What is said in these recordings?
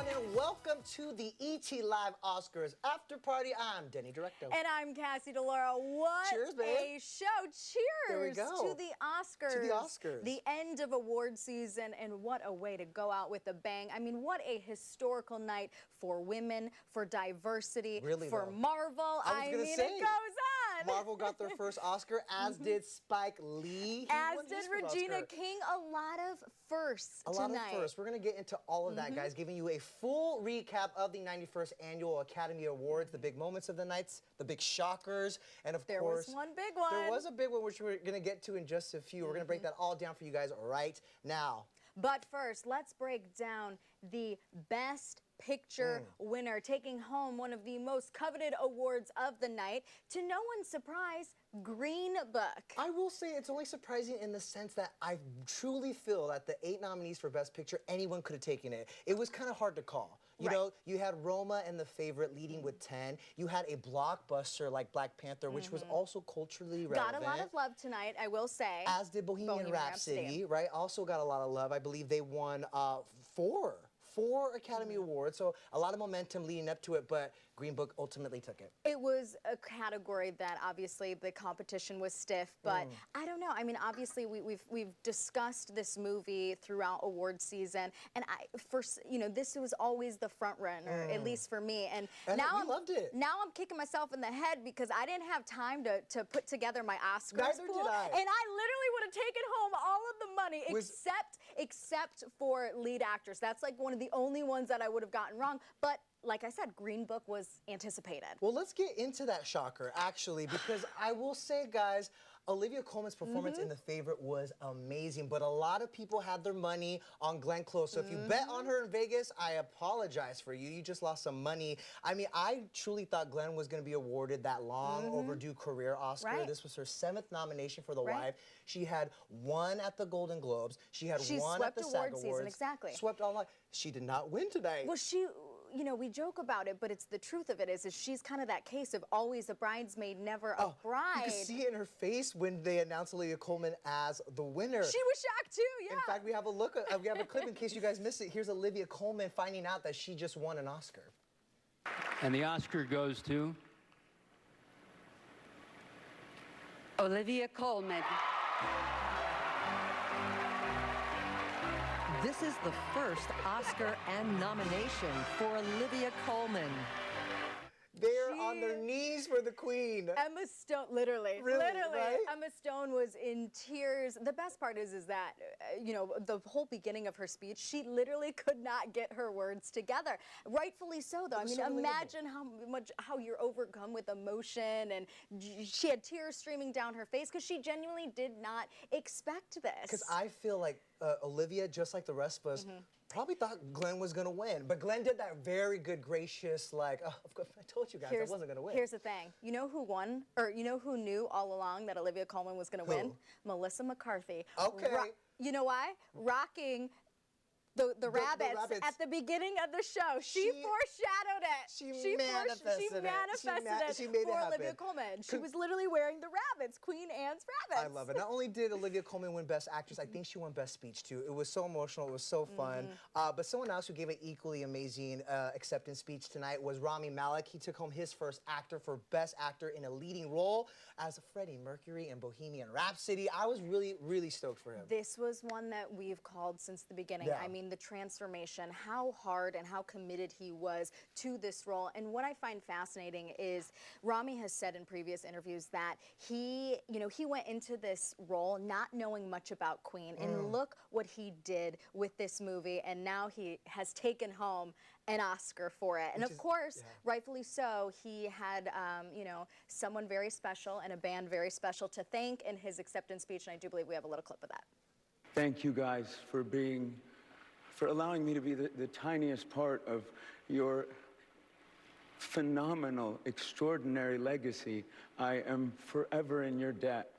everyone, and welcome to the ET Live Oscars After Party. I'm Denny Directo. And I'm Cassie DeLauro. What Cheers, babe. a show. Cheers there we go. to the Oscars. To the Oscars. The end of award season, and what a way to go out with a bang. I mean, what a historical night for women, for diversity, really, for though. Marvel. I was mean, it goes on. Marvel got their first Oscar, as did Spike Lee. As did Regina King. A lot of firsts tonight. A lot of firsts. We're going to get into all of that, guys, giving you a full recap of the 91st Annual Academy Awards, the big moments of the nights, the big shockers, and of course, there was one big one. There was a big one, which we're going to get to in just a few. We're going to break that all down for you guys right now. But first, let's break down the Best Picture winner, taking home one of the most coveted awards of the night. To no one's surprise, Green Book. I will say it's only surprising in the sense that I truly feel that the 8 nominees for Best Picture, anyone could have taken it. It was kind of hard to call. You know, you had Roma and The Favorite leading with 10. You had a blockbuster like Black Panther, which was also culturally relevant. Got a lot of love tonight, I will say. As did Bohemian Rhapsody, right? Also got a lot of love. I believe they won four Academy Awards, so a lot of momentum leading up to it, but Green Book ultimately took it. It was a category that obviously the competition was stiff, but I don't know. I mean, obviously we've discussed this movie throughout award season, and this was always the front runner, at least for me. And now I loved it. Now I'm kicking myself in the head because I didn't have time to put together my Oscars Neither pool, did I. and I literally would have taken home all of the money except for lead actress. That's like one of the only ones that I would have gotten wrong, but like I said, Green Book was anticipated. Well, let's get into that shocker, actually, because I will say, guys, Olivia Colman's performance in The Favorite was amazing, but a lot of people had their money on Glenn Close. So if you bet on her in Vegas, I apologize for you. You just lost some money. I mean, I truly thought Glenn was going to be awarded that long overdue career Oscar. Right. This was her 7th nomination for The Wife. She had 1 at the Golden Globes. She had 1 at the SAG Awards. Season, exactly. Swept all night. She did not win tonight. Well, you know, we joke about it, but it's the truth of it is she's kind of that case of always a bridesmaid, never a bride. You could see it in her face when they announced Olivia Colman as the winner. She was shocked too, yeah. In fact, we have a clip in case you guys missed it. Here's Olivia Colman finding out that she just won an Oscar. And the Oscar goes to Olivia Colman. This is the first Oscar and nomination for Olivia Colman. They're on their knees for the Queen. Emma Stone, literally, right? Emma Stone was in tears. The best part is that, you know, the whole beginning of her speech, she literally could not get her words together. Rightfully so, though. I mean, imagine how you're overcome with emotion, and she had tears streaming down her face because she genuinely did not expect this. Because I feel like Olivia, just like the rest of us, probably thought Glenn was going to win. But Glenn did that very good, gracious, like, oh, of course, I told you guys I wasn't going to win. Here's the thing. You know who won? Or you know who knew all along that Olivia Colman was going to win? Melissa McCarthy. Okay. You know why? Rocking the rabbits at the beginning of the show. She foreshadowed it. She manifested it. She made it for happen. Olivia Colman. She was literally wearing the rabbits, Queen Anne's rabbits. I love it. Not only did Olivia Colman win Best Actress, I think she won Best Speech too. It was so emotional. It was so fun. But someone else who gave an equally amazing acceptance speech tonight was Rami Malek. He took home his first actor for Best Actor in a leading role as Freddie Mercury in Bohemian Rhapsody. I was really, really stoked for him. This was one that we've called since the beginning. Yeah. I mean, the transformation, how hard and how committed he was to this role. And what I find fascinating is Rami has said in previous interviews that he went into this role not knowing much about Queen, and look what he did with this movie, and now he has taken home an Oscar for it. And of course, rightfully so, he had someone very special and a band very special to thank in his acceptance speech, and I do believe we have a little clip of that. Thank you guys for allowing me to be the tiniest part of your phenomenal, extraordinary legacy. I am forever in your debt.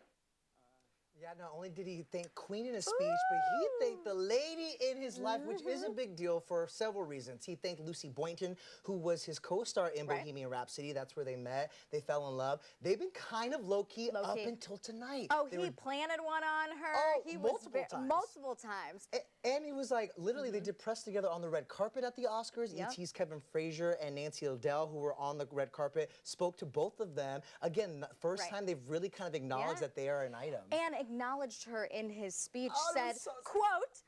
Yeah, not only did he thank Queen in his speech, but he thanked the lady in his life, which is a big deal for several reasons. He thanked Lucy Boynton, who was his co-star in Bohemian Rhapsody. That's where they met. They fell in love. They've been kind of low-key up until tonight. Oh, they he were, planted one on her. Oh, He multiple times. Multiple times. And he was like, literally, they did press together on the red carpet at the Oscars. E.T.'s Kevin Frazier and Nancy O'Dell, who were on the red carpet, spoke to both of them. Again, the first time they've really kind of acknowledged that they are an item. And acknowledged her in his speech, Oh, said, quote,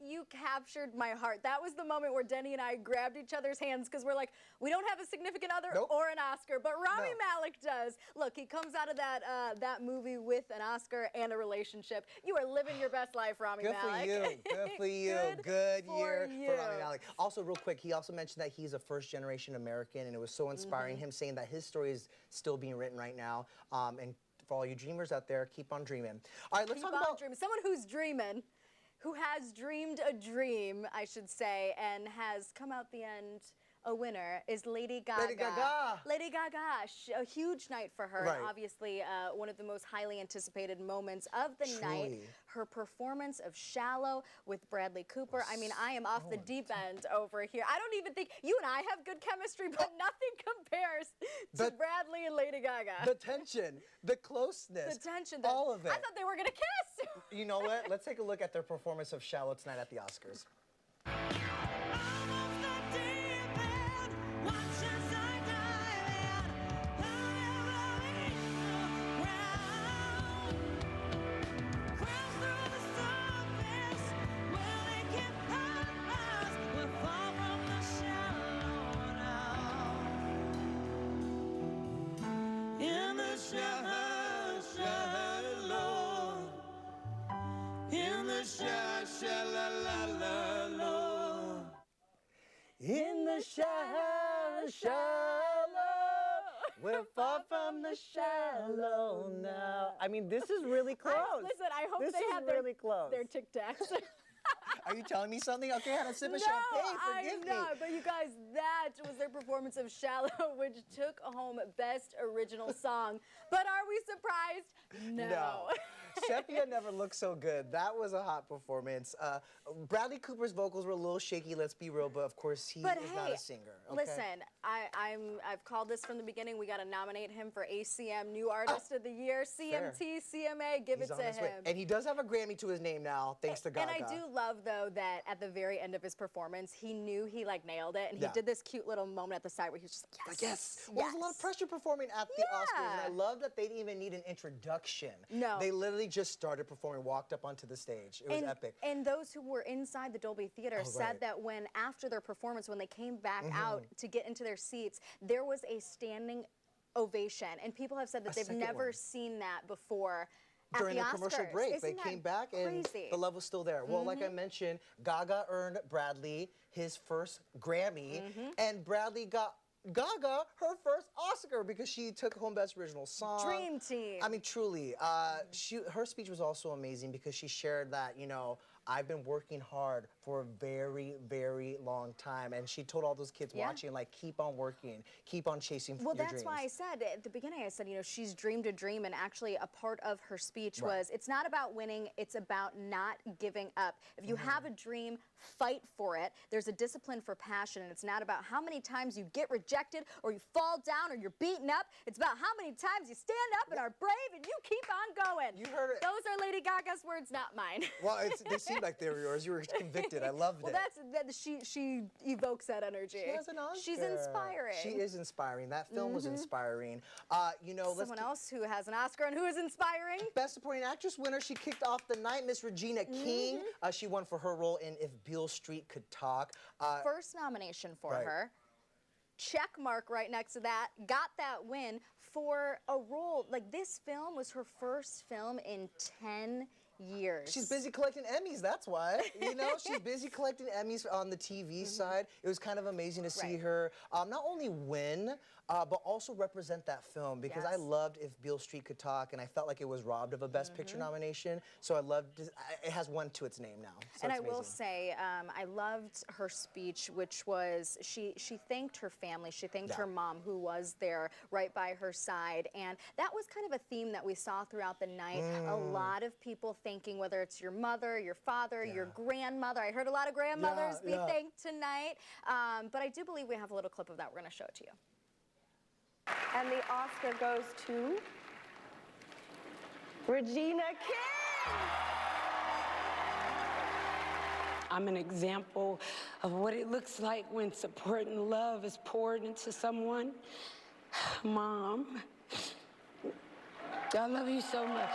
"You captured my heart." That was the moment where Denny and I grabbed each other's hands because we're like, we don't have a significant other or an Oscar, but Rami Malek does. Look, he comes out of that movie with an Oscar and a relationship. You are living your best life, Rami Malek. For you. Good for you. Good year for Rami Malek. Also, real quick, he also mentioned that he's a first-generation American, and it was so inspiring, him saying that his story is still being written right now. And for all you dreamers out there, keep on dreaming. All right, let's talk about dreaming. Someone who's dreaming, who has dreamed a dream, I should say, and has come out the end a winner, is Lady Gaga. Lady Gaga. Lady Gaga, a huge night for her. And obviously, one of the most highly anticipated moments of the night. Her performance of Shallow with Bradley Cooper. I mean, I am off the deep end over here. I don't even think, you and I have good chemistry, but nothing compares to Bradley and Lady Gaga. The tension, the closeness, the tension, all of it. I thought they were gonna kiss. You know what? Let's take a look at their performance of Shallow tonight at the Oscars. In the shallow, we're far from the shallow now. I mean, this is really close. Listen, I hope this they is had really close. their Tic Tacs. Are you telling me something? Okay, I had a sip of champagne. Forgive me. No, but you guys, that was their performance of Shallow, which took home Best Original Song. But are we surprised? No. Sepia never looked so good. That was a hot performance. Bradley Cooper's vocals were a little shaky, let's be real, but of course he is not a singer. Okay? Listen, I've called this from the beginning. We got to nominate him for ACM New Artist of the Year, CMT, CMA, give it to him. And he does have a Grammy to his name now, thanks to Gaga. And I do love, though, that at the very end of his performance, he knew he like nailed it, and he did this cute little moment at the side where he was just like, yes. Well, there's a lot of pressure performing at the Oscars, and I love that they didn't even need an introduction. No. They literally just started performing, walked up onto the stage. It was epic. And those who were inside the Dolby Theater said that when, after their performance, when they came back out to get into their seats, there was a standing ovation. And people have said that they've never seen that before. During the commercial break, they came back and the love was still there. Well, like I mentioned, Gaga earned Bradley his first Grammy, and Bradley got Gaga her first Oscar because she took home Best Original Song. Dream team. I mean, truly. Her speech was also amazing because she shared that, you know, I've been working hard for a very, very long time. And she told all those kids watching, like, keep on working, keep on chasing your dreams. Well, that's why I said, at the beginning, I said, you know, she's dreamed a dream. And actually, a part of her speech was, it's not about winning, it's about not giving up. If you have a dream, fight for it. There's a discipline for passion. And it's not about how many times you get rejected or you fall down or you're beaten up. It's about how many times you stand up and are brave and you keep on going. You heard it. Those are Lady Gaga's words, not mine. Well, they seemed like they were yours. You were convicted. I loved it. Well, she evokes that energy. She has an Oscar. She's inspiring. She is inspiring. That film was inspiring. You know, someone else who has an Oscar and who is inspiring. Best Supporting Actress winner. She kicked off the night. Miss Regina King. She won for her role in If Beale Street Could Talk. First nomination for her. Check mark right next to that. Got that win for a role. Like, this film was her first film in 10 years. She's busy collecting Emmys, that's why. You know, she's busy collecting Emmys on the TV side. It was kind of amazing to see her not only win, but also represent that film, because I loved If Beale Street Could Talk, and I felt like it was robbed of a Best Picture nomination. So I loved it. It has one to its name now. So And it's I will amazing. say, I loved her speech, which was she thanked her family. She thanked her mom, who was there right by her side. And that was kind of a theme that we saw throughout the night. A lot of people thanking, whether it's your mother, your father, your grandmother. I heard a lot of grandmothers be thanked tonight. But I do believe we have a little clip of that. We're going to show it to you. And the Oscar goes to Regina King. I'm an example of what it looks like when support and love is poured into someone. Mom, I love you so much.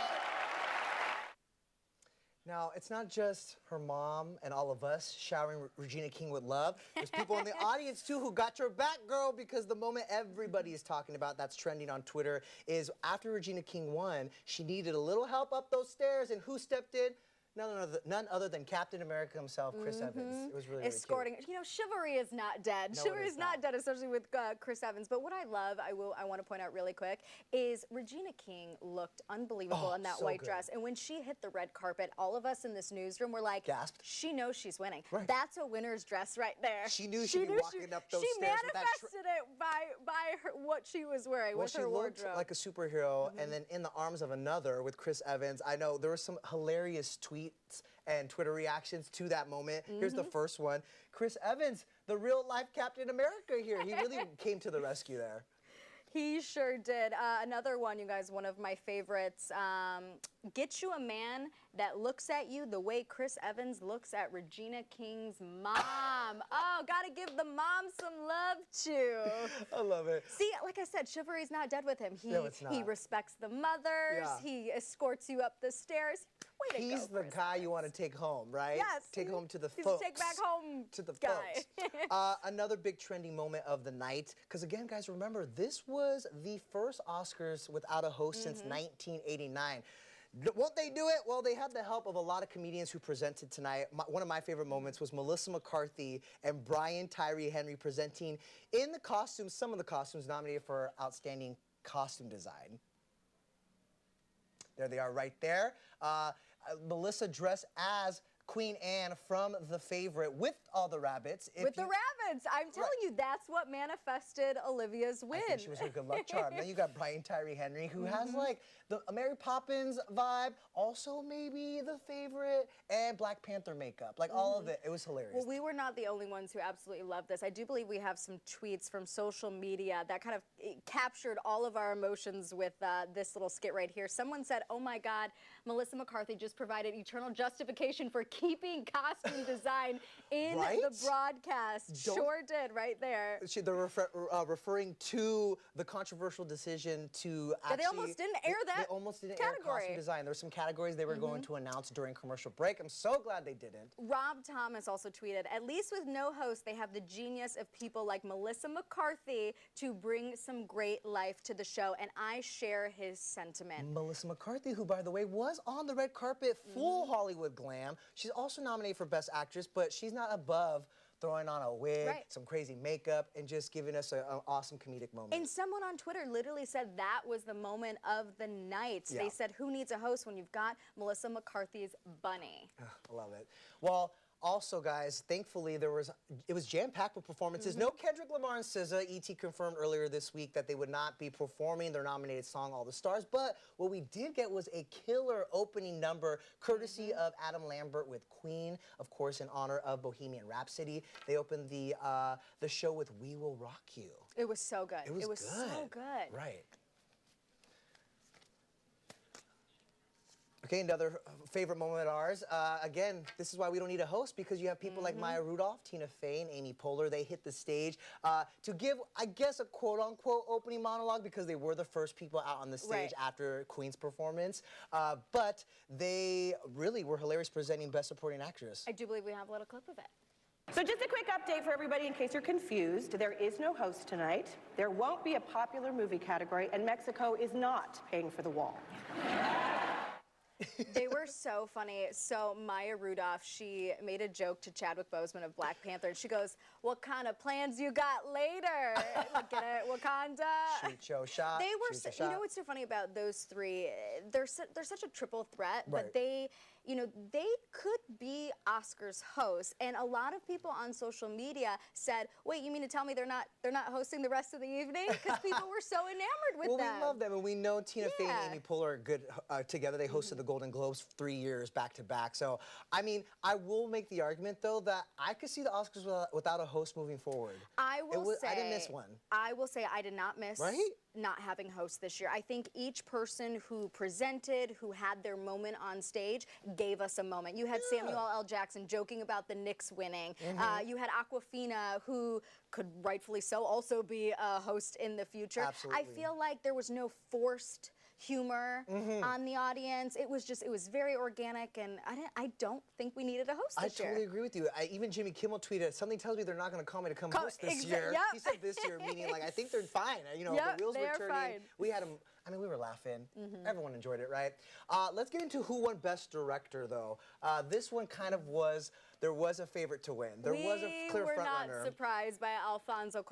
Now, it's not just her mom and all of us showering Regina King with love. There's people in the audience, too, who got your back, girl, because the moment everybody is talking about that's trending on Twitter is after Regina King won, she needed a little help up those stairs, and who stepped in? None other than Captain America himself, Chris Evans. It was really, really Escorting, cute. you know, chivalry is not dead. No, Chivalry it is not dead, especially with Chris Evans. But what I love, I want to point out really quick, is Regina King looked unbelievable in that so white good. dress. And when she hit the red carpet, all of us in this newsroom were like, gasped. She knows she's winning. Right. That's a winner's dress right there. She knew she'd be walking up those she stairs with that manifested it by her, what she was wearing, Well, with she her looked wardrobe. like a superhero, and then in the arms of another with Chris Evans. I know there were some hilarious tweets and Twitter reactions to that moment. Here's the first one. Chris Evans, the real-life Captain America here. He really came to the rescue there. He sure did. Another one, you guys, one of my favorites. Get you a man that looks at you the way Chris Evans looks at Regina King's mom. Oh, gotta give the mom some love, too. I love it. See, like I said, chivalry's not dead with him. No, it's not. He respects the mothers. Yeah. He escorts you up the stairs. Way to He's go, the Chris guy Evans. you want to take home, right? Yes. Take home to the He's folks. a take back home to the guy. folks. Another big trending moment of the night, because again, guys, remember, this was the first Oscars without a host since 1989. Won't they do it? Well, they had the help of a lot of comedians who presented tonight. One of my favorite moments was Melissa McCarthy and Brian Tyree Henry presenting in the costumes, some of the costumes nominated for Outstanding Costume Design. There they are right there. Melissa dressed as Queen Anne from The Favorite with all the rabbits. With the rabbits. I'm telling you, that's what manifested Olivia's win. I think she was her good luck charm. Then you got Brian Tyree Henry, who has like the Mary Poppins vibe, also maybe The Favorite, and Black Panther makeup. Like all of it. It was hilarious. Well, we were not the only ones who absolutely loved this. I do believe we have some tweets from social media that kind of captured all of our emotions with this little skit right here. Someone said, oh my God, Melissa McCarthy just provided eternal justification for keeping costume design in the broadcast. Sure did, right there. They're referring to the controversial decision to actually... they almost didn't air that They almost didn't air costume design. There were some categories they were going to announce during commercial break. I'm so glad they didn't. Rob Thomas also tweeted, at least with no host, they have the genius of people like Melissa McCarthy to bring some great life to the show, and I share his sentiment. Melissa McCarthy, who, by the way, was on the red carpet, full Hollywood glam. She's also nominated for Best Actress, but she's not above throwing on a wig, some crazy makeup, and just giving us an awesome comedic moment. And someone on Twitter literally said that was the moment of the night. Yeah. They said, who needs a host when you've got Melissa McCarthy's bunny? I love it. Well, also, guys, thankfully, it was jam-packed with performances. No Kendrick Lamar and SZA. E.T. confirmed earlier this week that they would not be performing their nominated song, All the Stars. But what we did get was a killer opening number, courtesy of Adam Lambert with Queen, of course, in honor of Bohemian Rhapsody. They opened the show with We Will Rock You. It was so good. It was so good. Right. Okay, another favorite moment of ours. Again, this is why we don't need a host, because you have people like Maya Rudolph, Tina Fey, and Amy Poehler. They hit the stage to give, I guess, a quote-unquote opening monologue, because they were the first people out on the stage after Queen's performance. But they really were hilarious presenting Best Supporting Actress. I do believe we have a little clip of it. So just a quick update for everybody in case you're confused. There is no host tonight. There won't be a popular movie category, and Mexico is not paying for the wall. They were so funny. So Maya Rudolph, she made a joke to Chadwick Boseman of Black Panther, and she goes, "What kind of plans you got later?" Like, get it, Wakanda. Shoot your shot. They were, shoot your you know shot. what's so funny about those three? They're such a triple threat, Right. but they, you know, they could be Oscars hosts. And a lot of people on social media said, "Wait, you mean to tell me they're not hosting the rest of the evening?" Because people were so enamored with Well, them. we love them, and we know Tina Fey Yeah. and Amy Poehler are good together. They hosted the Golden Globes 3 years back to back. So, I mean, I will make the argument though that I could see the Oscars without a host moving forward. I will say I didn't miss one. I will say I did not miss Right? not having hosts this year. I think each person who presented, who had their moment on stage, gave us a moment. You had Samuel L. Jackson joking about the Knicks winning. You had Awkwafina, who could rightfully so also be a host in the future. Absolutely. I feel like there was no forced humor on the audience. It was very organic, and I don't think we needed a host this year. I totally agree with you. Even Jimmy Kimmel tweeted, something tells me they're not going to call me to come host this year. Yep. He said this year, meaning like, I think they're fine. You know, Yep, the wheels they were are turning. fine. We had them, I mean, we were laughing. Everyone enjoyed it, right? Let's get into who won Best Director, though. This one kind of was, there was a favorite to win. There was a clear We were front not runner. surprised by Alfonso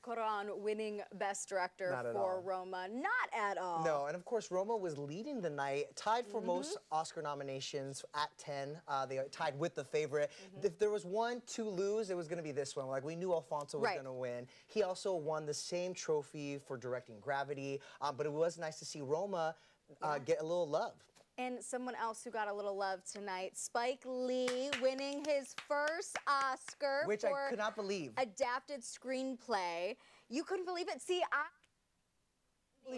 Cuarón winning Best Director Not at for all. Roma. Not at all. No, and of course, Roma was leading the night, tied for most Oscar nominations at 10. They tied with the favorite. If there was one to lose, it was going to be this one. Like, we knew Alfonso was Right. going to win. He also won the same trophy for directing Gravity, but it was nice to see Roma get a little love. And someone else who got a little love tonight, Spike Lee winning his first Oscar Which for I could not believe. adapted screenplay. You couldn't believe it. See,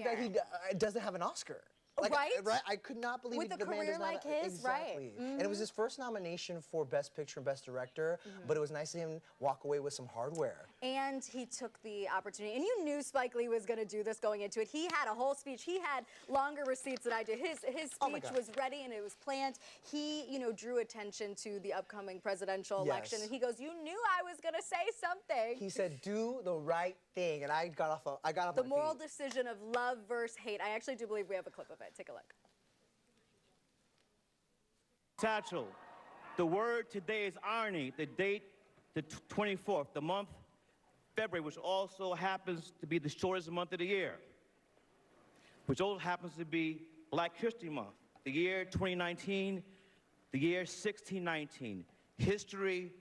That he doesn't have an Oscar. Like, Right? I could not believe With a the man career does not, like his, right. exactly. And it was his first nomination for Best Picture and Best Director, but it was nice to see him walk away with some hardware. And he took the opportunity, and you knew Spike Lee was going to do this going into it. He had a whole speech. He had longer receipts than I did. His Oh my speech God. was ready and it was planned. He, you know, drew attention to the upcoming presidential election, Yes. and he goes, "You knew I was going to say something." He said, "Do the right thing," and I got off. The my moral feet. decision of love versus hate. I actually do believe we have a clip of it. Take a look. Satchel, the word today is irony. The date, the 24th, the month, February, which also happens to be the shortest month of the year, which also happens to be Black History Month. The year 2019, the year 1619. History,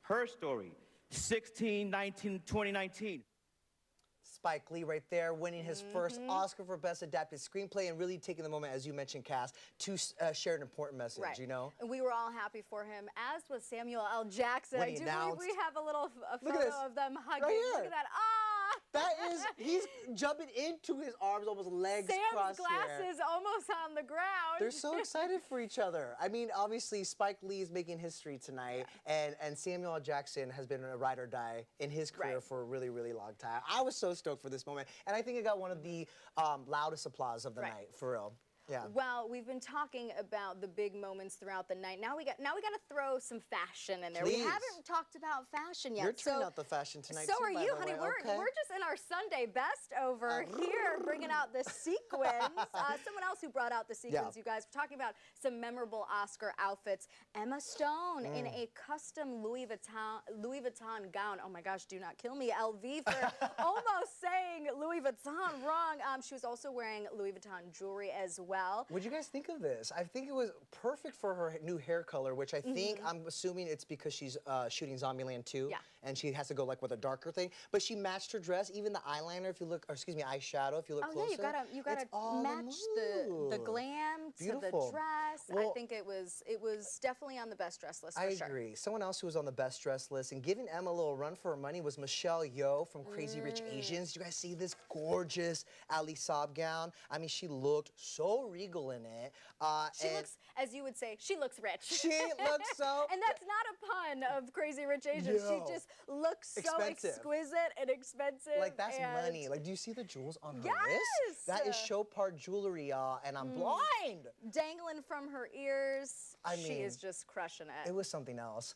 her story, 1619, 2019. Spike Lee right there, winning his first Oscar for Best Adapted Screenplay, and really taking the moment, as you mentioned, Cass, to share an important message, Right. you know? And we were all happy for him, as was Samuel L. Jackson. When I he do believe announced- we have a Look at photo this. of them hugging. Right here. Look at that. Ah! That is, he's jumping into his arms, almost legs Sam's crossed here. glasses almost on the ground. They're so excited for each other. I mean, obviously, Spike Lee is making history tonight, and Samuel L. Jackson has been a ride or die in his career Right. for a really, really long time. I was so stoked for this moment, and I think it got one of the loudest applause of the Right. night, for real. Yeah. Well, we've been talking about the big moments throughout the night. Now we got to throw some fashion in there. We Please. haven't talked about fashion yet. You're turning out the fashion tonight, So too, are by you, the honey. way. We're Okay. just in our Sunday best over here, bringing out the sequins. Someone else who brought out the sequins, you guys. We're talking about some memorable Oscar outfits. Emma Stone in a custom Louis Vuitton gown. Oh my gosh, do not kill me, LV, for almost saying Louis Vuitton wrong. She was also wearing Louis Vuitton jewelry as well. What'd you guys think of this? I think it was perfect for her new hair color, which I think, I'm assuming it's because she's shooting Zombieland 2, Yeah. and she has to go like with a darker thing. But she matched her dress, even the eyeliner, if you look, or excuse me, eyeshadow, if you look Oh closer. yeah, you gotta it's all match the mood. glam to Beautiful. the dress. I Well, think it was definitely on the best dress list for I sure. agree. Someone else who was on the best dress list and giving Emma a little run for her money was Michelle Yeoh from Crazy Rich Asians. You guys see this gorgeous Ali Saab gown? I mean, she looked so regal in it. She looks, as you would say, she looks rich. She looks so. And that's not a pun of Crazy Rich Asians. No. She just looks so Expensive. exquisite and expensive. Like, that's and money. Like, do you see the jewels on her Yes! wrist? That is show part jewelry, y'all, and I'm blind. dangling from her ears. I she mean, is just crushing it. It was something else.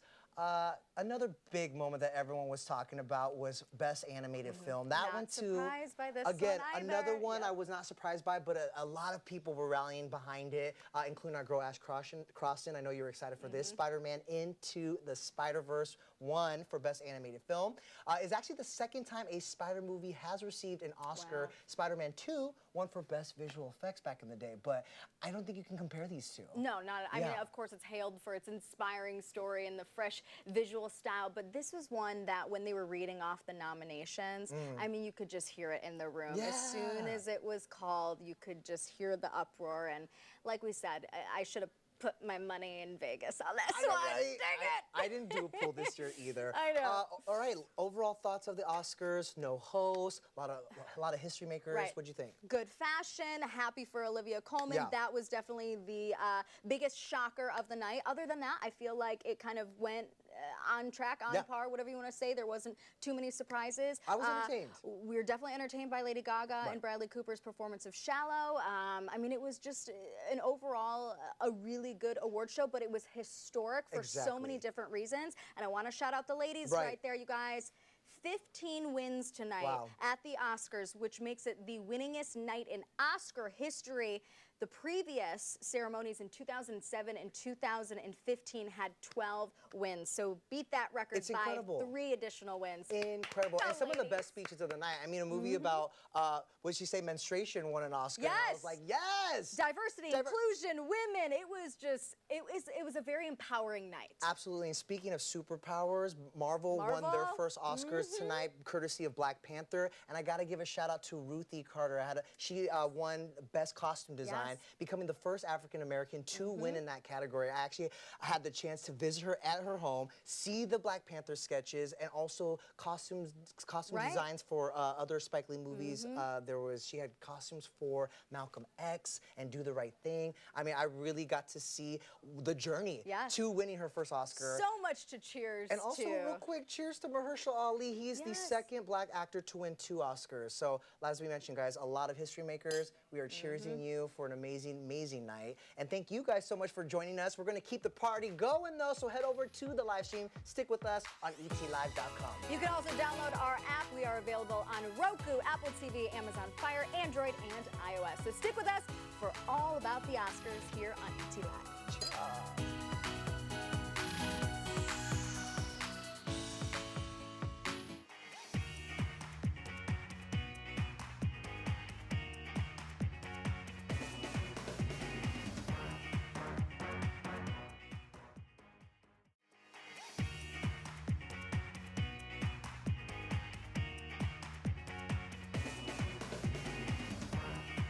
Another big moment that everyone was talking about was Best Animated Film. That Not went to, surprised by this again, one either. another one Yep. I was not surprised by, but a lot of people were rallying behind it, including our girl Ash Crossan. I know you were excited for this. Spider-Man Into the Spider-Verse won for Best Animated Film. It's actually the second time a Spider movie has received an Oscar. Wow. Spider-Man 2 won for Best Visual Effects back in the day, but I don't think you can compare these two. No, not. I mean, of course, it's hailed for its inspiring story and the fresh visual style, but this was one that when they were reading off the nominations, I mean, you could just hear it in the room. As soon as it was called, you could just hear the uproar. And like we said, I should have put my money in Vegas on this one. Dang it! I didn't do a poll this year either. I know. All right, overall thoughts of the Oscars, no host, a lot of history makers. Right. What'd you think? Good fashion, happy for Olivia Colman. Yeah. That was definitely the biggest shocker of the night. Other than that, I feel like it kind of went on track, on par, whatever you want to say. There wasn't too many surprises. I was entertained. We were definitely entertained by Lady Gaga and Bradley Cooper's performance of Shallow. I mean, it was just an overall a really good award show, but it was historic for so many different reasons. And I want to shout out the ladies right there, you guys. 15 wins tonight at the Oscars, which makes it the winningest night in Oscar history. The previous ceremonies in 2007 and 2015 had 12 wins. So beat that record by 3 additional wins. Incredible. And some of the best speeches of the night. I mean, a movie about, what did she say, menstruation won an Oscar. Yes. And I was like, yes. Diversity, inclusion, women. It was just, it was a very empowering night. Absolutely. And speaking of superpowers, Marvel won their first Oscars tonight, courtesy of Black Panther. And I got to give a shout out to Ruthie Carter. She won Best Costume Design. Becoming the first African-American to win in that category. I actually had the chance to visit her at her home, see the Black Panther sketches, and also costume designs for other Spike Lee movies. She had costumes for Malcolm X and Do the Right Thing. I mean, I really got to see the journey to winning her first Oscar. So much to cheers And also, real quick, cheers to Mahershala Ali. He's the second Black actor to win 2 Oscars. So, as we mentioned, guys, a lot of history makers. We are cheersing you for an amazing, amazing night. And thank you guys so much for joining us. We're going to keep the party going, though, so head over to the live stream. Stick with us on ETlive.com. You can also download our app. We are available on Roku, Apple TV, Amazon Fire, Android, and iOS. So stick with us for all about the Oscars here on ET Live.